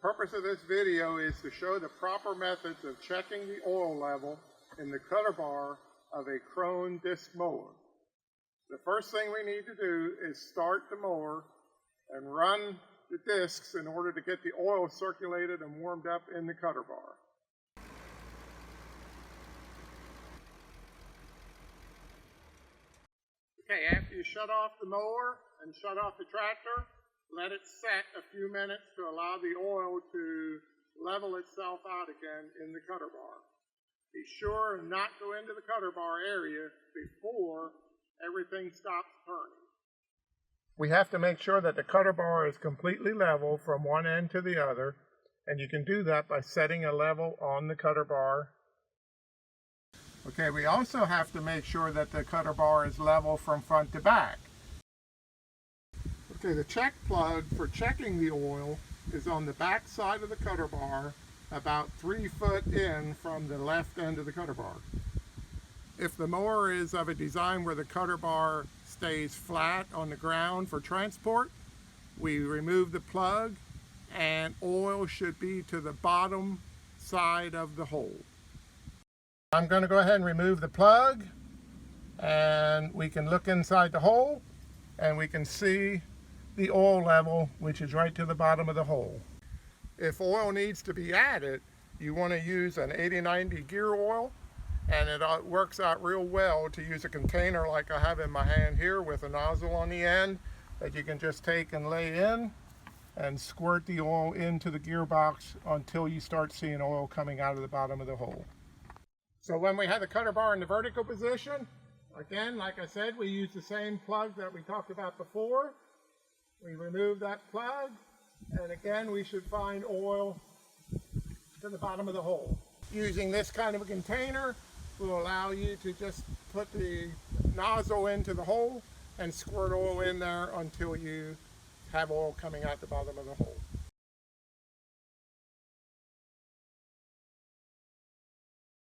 purpose of this video is to show the proper methods of checking the oil level in the cutter bar of a Krone disc mower. The first thing we need to do is start the mower and run the discs in order to get the oil circulated and warmed up in the cutter bar. Okay, after you shut off the mower and shut off the tractor, let it set a few minutes to allow the oil to level itself out again in the cutter bar. Be sure and not go into the cutter bar area before everything stops turning. We have to make sure that the cutter bar is completely level from one end to the other, and you can do that by setting a level on the cutter bar. Okay, we also have to make sure that the cutter bar is level from front to back. Okay, the check plug for checking the oil is on the back side of the cutter bar, about 3 foot in from the left end of the cutter bar. If the mower is of a design where the cutter bar stays flat on the ground for transport, we remove the plug and oil should be to the bottom side of the hole. I'm going to go ahead and remove the plug, and we can look inside the hole and we can see the oil level, which is right to the bottom of the hole. If oil needs to be added, you want to use an 80-90 gear oil, and it works out real well to use a container like I have in my hand here with a nozzle on the end that you can just take and lay in and squirt the oil into the gearbox until you start seeing oil coming out of the bottom of the hole. So when we have the cutter bar in the vertical position, again, like I said, we use the same plug that we talked about before. We remove that plug, and again, we should find oil to the bottom of the hole. Using this kind of a container will allow you to just put the nozzle into the hole and squirt oil in there until you have oil coming out the bottom of the hole.